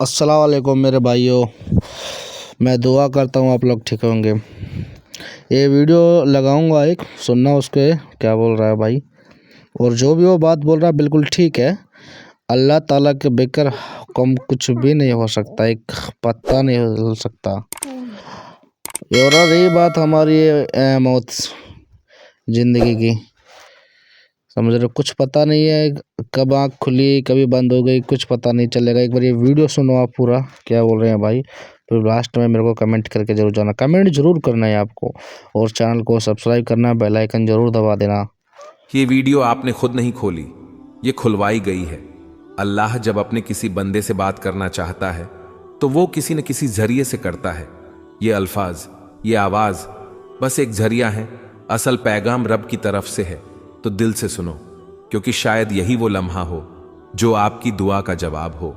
अस्सलाम वालेकुम मेरे भाइयों। मैं दुआ करता हूँ आप लोग ठीक होंगे। ये वीडियो लगाऊंगा, एक सुनना उसके क्या बोल रहा है भाई, और जो भी वो बात बोल रहा है बिल्कुल ठीक है। अल्लाह ताला के बगैर कम कुछ भी नहीं हो सकता, एक पत्ता नहीं हो सकता। और रही बात हमारी मौत ज़िंदगी की, समझ रहे, कुछ पता नहीं है कब आँख खुली कभी बंद हो गई, कुछ पता नहीं चलेगा। एक बार ये वीडियो सुनो आप पूरा क्या बोल रहे हैं भाई, फिर लास्ट में मेरे को कमेंट करके जरूर जाना। कमेंट जरूर करना है आपको, और चैनल को सब्सक्राइब करना, बेल आइकन जरूर दबा देना। ये वीडियो आपने खुद नहीं खोली, ये खुलवाई गई है। अल्लाह जब अपने किसी बंदे से बात करना चाहता है तो वो किसी न किसी जरिए से करता है। ये अल्फाज, ये आवाज बस एक जरिया है, असल पैगाम रब की तरफ से है। तो दिल से सुनो, क्योंकि शायद यही वो लम्हा हो जो आपकी दुआ का जवाब हो।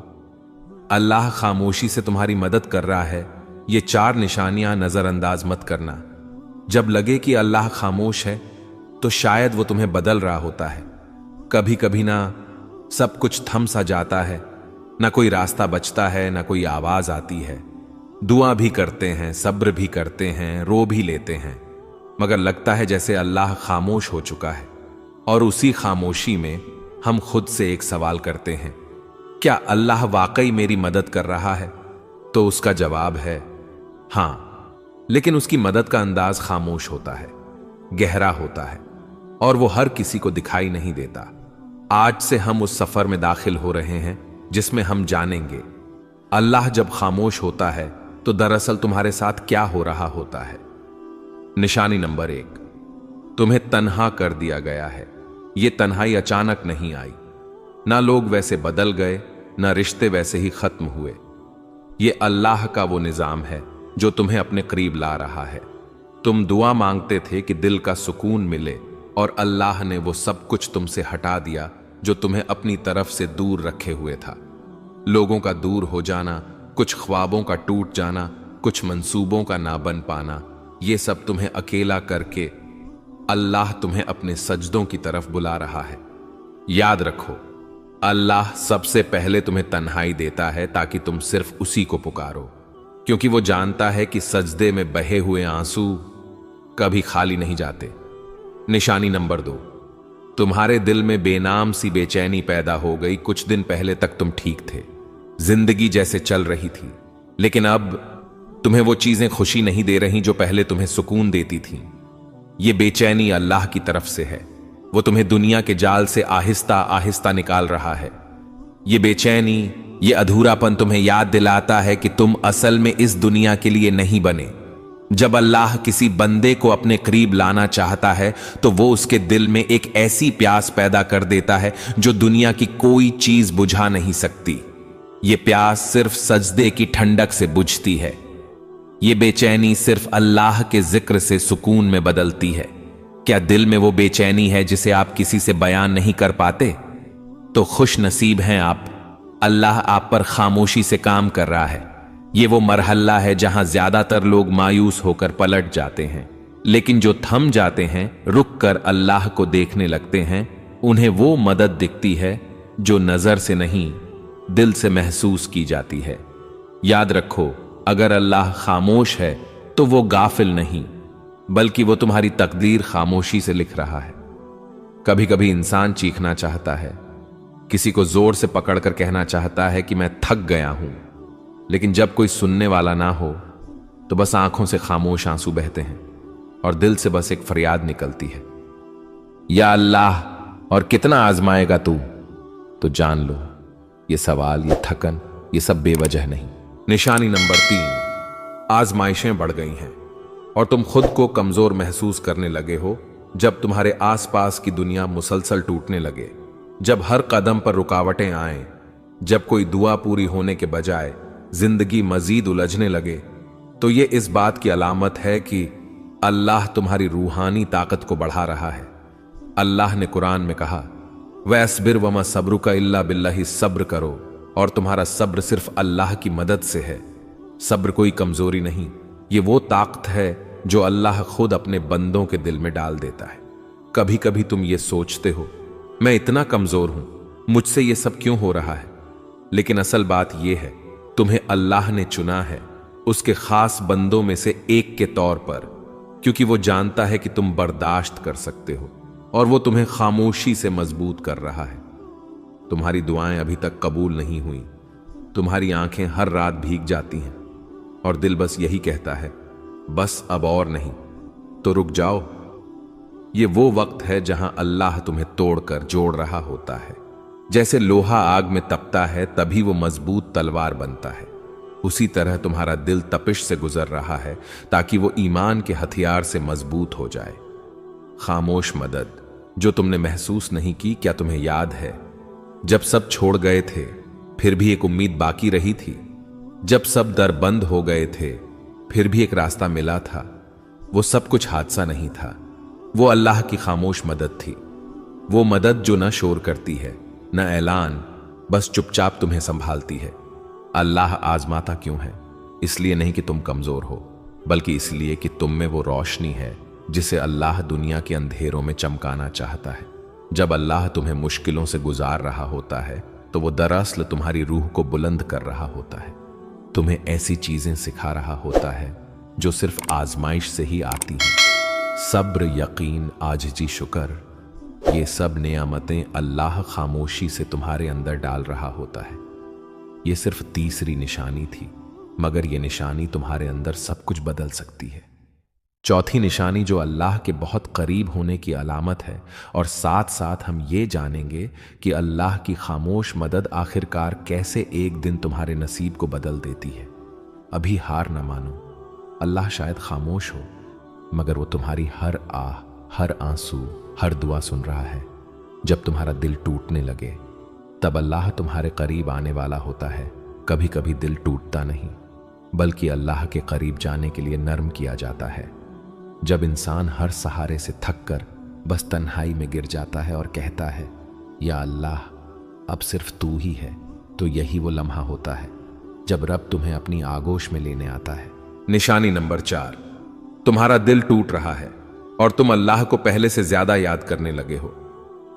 अल्लाह खामोशी से तुम्हारी मदद कर रहा है, ये 4 निशानियां नजरअंदाज मत करना। जब लगे कि अल्लाह खामोश है तो शायद वो तुम्हें बदल रहा होता है। कभी कभी ना सब कुछ थम सा जाता है, ना कोई रास्ता बचता है, ना कोई आवाज आती है। दुआ भी करते हैं, सब्र भी करते हैं, रो भी लेते हैं, मगर लगता है जैसे अल्लाह खामोश हो चुका है। और उसी खामोशी में हम खुद से एक सवाल करते हैं, क्या अल्लाह वाकई मेरी मदद कर रहा है? तो उसका जवाब है हां, लेकिन उसकी मदद का अंदाज खामोश होता है, गहरा होता है, और वो हर किसी को दिखाई नहीं देता। आज से हम उस सफर में दाखिल हो रहे हैं जिसमें हम जानेंगे अल्लाह जब खामोश होता है तो दरअसल तुम्हारे साथ क्या हो रहा होता है। निशानी नंबर 1, तुम्हें तन्हा कर दिया गया है। ये तन्हाई अचानक नहीं आई, ना लोग वैसे बदल गए, ना रिश्ते वैसे ही खत्म हुए। ये अल्लाह का वो निजाम है जो तुम्हें अपने करीब ला रहा है। तुम दुआ मांगते थे कि दिल का सुकून मिले, और अल्लाह ने वो सब कुछ तुमसे हटा दिया जो तुम्हें अपनी तरफ से दूर रखे हुए था। लोगों का दूर हो जाना, कुछ ख्वाबों का टूट जाना, कुछ मंसूबों का ना बन पाना, ये सब तुम्हें अकेला करके अल्लाह तुम्हें अपने सजदों की तरफ बुला रहा है। याद रखो, अल्लाह सबसे पहले तुम्हें तन्हाई देता है ताकि तुम सिर्फ उसी को पुकारो, क्योंकि वो जानता है कि सजदे में बहे हुए आंसू कभी खाली नहीं जाते। निशानी नंबर 2, तुम्हारे दिल में बेनाम सी बेचैनी पैदा हो गई। कुछ दिन पहले तक तुम ठीक थे, जिंदगी जैसे चल रही थी, लेकिन अब तुम्हें वो चीजें खुशी नहीं दे रही जो पहले तुम्हें सुकून देती थीं। ये बेचैनी अल्लाह की तरफ से है, वो तुम्हें दुनिया के जाल से आहिस्ता आहिस्ता निकाल रहा है। ये बेचैनी, ये अधूरापन तुम्हें याद दिलाता है कि तुम असल में इस दुनिया के लिए नहीं बने। जब अल्लाह किसी बंदे को अपने करीब लाना चाहता है तो वो उसके दिल में एक ऐसी प्यास पैदा कर देता है जो दुनिया की कोई चीज बुझा नहीं सकती। ये प्यास सिर्फ सजदे की ठंडक से बुझती है। ये बेचैनी सिर्फ अल्लाह के जिक्र से सुकून में बदलती है। क्या दिल में वो बेचैनी है जिसे आप किसी से बयान नहीं कर पाते? तो खुश नसीब हैं आप, अल्लाह आप पर खामोशी से काम कर रहा है। ये वो मरहला है जहां ज्यादातर लोग मायूस होकर पलट जाते हैं, लेकिन जो थम जाते हैं, रुक कर अल्लाह को देखने लगते हैं, उन्हें वो मदद दिखती है जो नजर से नहीं दिल से महसूस की जाती है। याद रखो, अगर अल्लाह खामोश है तो वो गाफिल नहीं, बल्कि वो तुम्हारी तकदीर खामोशी से लिख रहा है। कभी कभी इंसान चीखना चाहता है, किसी को जोर से पकड़कर कहना चाहता है कि मैं थक गया हूं, लेकिन जब कोई सुनने वाला ना हो तो बस आंखों से खामोश आंसू बहते हैं और दिल से बस एक फरियाद निकलती है, या अल्लाह, और कितना आजमाएगा तू? तो जान लो, ये सवाल, ये थकन, ये सब बेवजह नहीं। निशानी नंबर 3, आजमाइशें बढ़ गई हैं और तुम खुद को कमजोर महसूस करने लगे हो। जब तुम्हारे आसपास की दुनिया मुसलसल टूटने लगे, जब हर कदम पर रुकावटें आए, जब कोई दुआ पूरी होने के बजाय जिंदगी मजीद उलझने लगे, तो ये इस बात की अलामत है कि अल्लाह तुम्हारी रूहानी ताकत को बढ़ा रहा है। अल्लाह ने कुरान में कहा, वस्बिर वमा सब्रुका इल्ला बिल्लाहि, सब्र करो और तुम्हारा सब्र सिर्फ अल्लाह की मदद से है। सब्र कोई कमजोरी नहीं, ये वो ताकत है जो अल्लाह खुद अपने बंदों के दिल में डाल देता है। कभी कभी तुम ये सोचते हो, मैं इतना कमजोर हूं, मुझसे ये सब क्यों हो रहा है? लेकिन असल बात यह है तुम्हें अल्लाह ने चुना है उसके खास बंदों में से एक के तौर पर, क्योंकि वो जानता है कि तुम बर्दाश्त कर सकते हो और वो तुम्हें खामोशी से मजबूत कर रहा है। तुम्हारी दुआएं अभी तक कबूल नहीं हुई, तुम्हारी आंखें हर रात भीग जाती हैं और दिल बस यही कहता है, बस अब और नहीं, तो रुक जाओ। ये वो वक्त है जहां अल्लाह तुम्हें तोड़कर जोड़ रहा होता है। जैसे लोहा आग में तपता है तभी वो मजबूत तलवार बनता है, उसी तरह तुम्हारा दिल तपिश से गुजर रहा है ताकि वो ईमान के हथियार से मजबूत हो जाए। खामोश मदद जो तुमने महसूस नहीं की, क्या तुम्हें याद है जब सब छोड़ गए थे फिर भी एक उम्मीद बाकी रही थी? जब सब दर बंद हो गए थे फिर भी एक रास्ता मिला था? वो सब कुछ हादसा नहीं था, वो अल्लाह की खामोश मदद थी। वो मदद जो न शोर करती है न ऐलान, बस चुपचाप तुम्हें संभालती है। अल्लाह आजमाता क्यों है? इसलिए नहीं कि तुम कमजोर हो, बल्कि इसलिए कि तुम में वो रोशनी है जिसे अल्लाह दुनिया के अंधेरों में चमकाना चाहता है। जब अल्लाह तुम्हें मुश्किलों से गुजार रहा होता है तो वो दरअसल तुम्हारी रूह को बुलंद कर रहा होता है, तुम्हें ऐसी चीजें सिखा रहा होता है जो सिर्फ आजमाइश से ही आती हैं। सब्र, यकीन, आजिज़ी, शुक्र, ये सब नेमतें अल्लाह खामोशी से तुम्हारे अंदर डाल रहा होता है। ये सिर्फ तीसरी निशानी थी, मगर ये निशानी तुम्हारे अंदर सब कुछ बदल सकती है। चौथी निशानी जो अल्लाह के बहुत करीब होने की अलामत है, और साथ साथ हम ये जानेंगे कि अल्लाह की खामोश मदद आखिरकार कैसे एक दिन तुम्हारे नसीब को बदल देती है। अभी हार न मानो, अल्लाह शायद खामोश हो, मगर वो तुम्हारी हर आह, हर आंसू, हर दुआ सुन रहा है। जब तुम्हारा दिल टूटने लगे तब अल्लाह तुम्हारे करीब आने वाला होता है। कभी कभी दिल टूटता नहीं, बल्कि अल्लाह के करीब जाने के लिए नर्म किया जाता है। जब इंसान हर सहारे से थक कर बस तन्हाई में गिर जाता है और कहता है, या अल्लाह अब सिर्फ तू ही है, तो यही वो लम्हा होता है जब रब तुम्हें अपनी आगोश में लेने आता है। निशानी नंबर 4, तुम्हारा दिल टूट रहा है और तुम अल्लाह को पहले से ज्यादा याद करने लगे हो।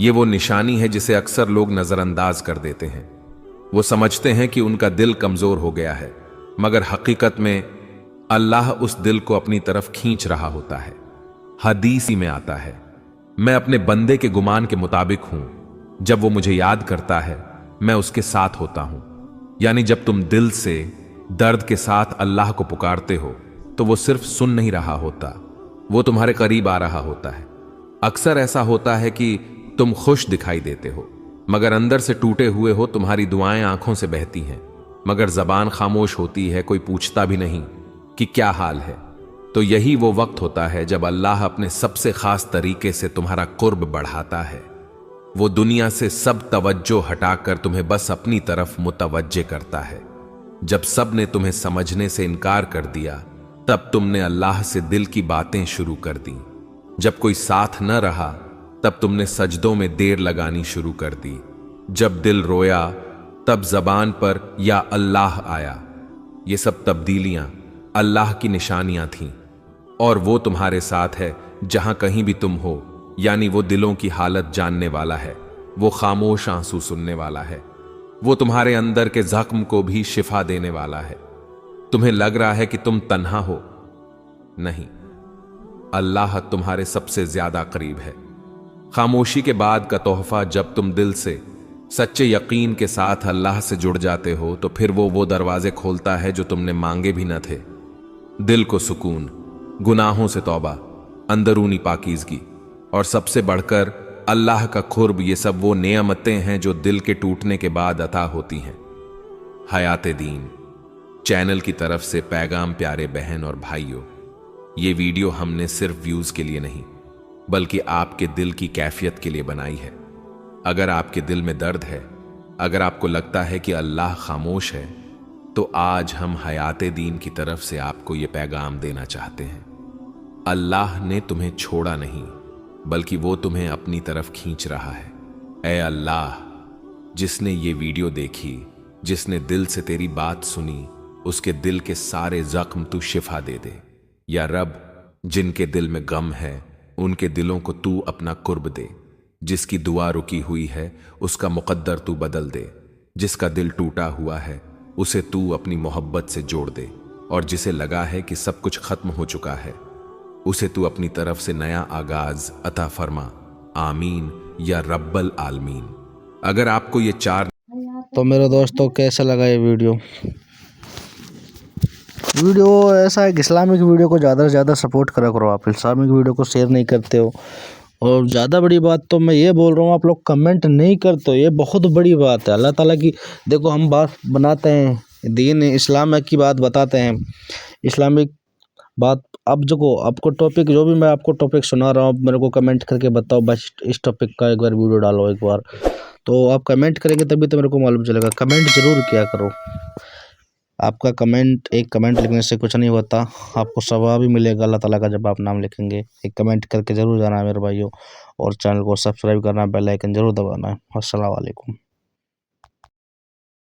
ये वो निशानी है जिसे अक्सर लोग नजरअंदाज कर देते हैं। वो समझते हैं कि उनका दिल कमजोर हो गया है, मगर हकीकत में अल्लाह उस दिल को अपनी तरफ खींच रहा होता है। हदीस में आता है, मैं अपने बंदे के गुमान के मुताबिक हूं, जब वो मुझे याद करता है मैं उसके साथ होता हूं। यानी जब तुम दिल से दर्द के साथ अल्लाह को पुकारते हो तो वो सिर्फ सुन नहीं रहा होता, वो तुम्हारे करीब आ रहा होता है। अक्सर ऐसा होता है कि तुम खुश दिखाई देते हो, मगर अंदर से टूटे हुए हो। तुम्हारी दुआएं आंखों से बहती हैं, मगर जबान खामोश होती है, कोई पूछता भी नहीं कि क्या हाल है। तो यही वो वक्त होता है जब अल्लाह अपने सबसे खास तरीके से तुम्हारा कुर्ब बढ़ाता है। वो दुनिया से सब तवज्जो हटाकर तुम्हें बस अपनी तरफ मुतवज्जे करता है। जब सब ने तुम्हें समझने से इनकार कर दिया, तब तुमने अल्लाह से दिल की बातें शुरू कर दी। जब कोई साथ न रहा, तब तुमने सजदों में देर लगानी शुरू कर दी। जब दिल रोया, तब जबान पर या अल्लाह आया। ये सब तब्दीलियां अल्लाह की निशानियां थीं, और वो तुम्हारे साथ है जहां कहीं भी तुम हो। यानी वो दिलों की हालत जानने वाला है, वो खामोश आंसू सुनने वाला है, वो तुम्हारे अंदर के जख्म को भी शिफा देने वाला है। तुम्हें लग रहा है कि तुम तन्हा हो, नहीं, अल्लाह तुम्हारे सबसे ज्यादा करीब है। खामोशी के बाद का तोहफा, जब तुम दिल से सच्चे यकीन के साथ अल्लाह से जुड़ जाते हो, तो फिर वो दरवाजे खोलता है जो तुमने मांगे भी न थे। दिल को सुकून, गुनाहों से तौबा, अंदरूनी पाकीज़गी और सबसे बढ़कर अल्लाह का खुर्ब, ये सब वो नेमतें हैं जो दिल के टूटने के बाद अता होती हैं। हयात दीन चैनल की तरफ से पैगाम प्यारे बहन और भाइयों, ये वीडियो हमने सिर्फ व्यूज के लिए नहीं, बल्कि आपके दिल की कैफियत के लिए बनाई है। अगर आपके दिल में दर्द है, अगर आपको लगता है कि अल्लाह खामोश है, तो आज हम हयात दीन की तरफ से आपको ये पैगाम देना चाहते हैं। अल्लाह ने तुम्हें छोड़ा नहीं, बल्कि वो तुम्हें अपनी तरफ खींच रहा है। ऐ अल्लाह, जिसने ये वीडियो देखी, जिसने दिल से तेरी बात सुनी, उसके दिल के सारे जख्म तू शिफा दे दे। या रब, जिनके दिल में गम है उनके दिलों को तू अपना कुर्ब दे। जिसकी दुआ रुकी हुई है उसका मुकद्दर तू बदल दे। जिसका दिल टूटा हुआ है उसे तू अपनी मोहब्बत से जोड़ दे, और जिसे लगा है कि सब कुछ खत्म हो चुका है, उसे तू अपनी तरफ से नया आगाज अता फरमा। आमीन या रब्बल आलमीन। अगर आपको ये 4 तो मेरे दोस्तों कैसा लगा ये वीडियो ऐसा है कि इस्लामिक वीडियो को ज़्यादा से ज़्यादा सपोर्ट करा करो। आप इस्लामिक वीडियो को शेयर नहीं करते हो, और ज़्यादा बड़ी बात तो मैं ये बोल रहा हूँ, आप लोग कमेंट नहीं करते हो, ये बहुत बड़ी बात है। अल्लाह ताला की देखो, हम बात बनाते हैं, दीन इस्लाम की बात बताते हैं, इस्लामिक बात। अब जो आपको टॉपिक, जो भी मैं आपको टॉपिक सुना रहा हूँ, मेरे को कमेंट करके बताओ बस, इस टॉपिक का एक बार वीडियो डालो एक बार। तो आप कमेंट करेंगे तभी तो मेरे को मालूम चलेगा। कमेंट ज़रूर किया करो। आपका कमेंट, एक कमेंट लिखने से कुछ नहीं होता, आपको सवाब भी मिलेगा अल्लाह ताला का जब आप नाम लिखेंगे। एक कमेंट करके ज़रूर जाना है मेरे भाइयों, और चैनल को सब्सक्राइब करना, बेल आइकन ज़रूर दबाना है। अस्सलाम वालेकुम।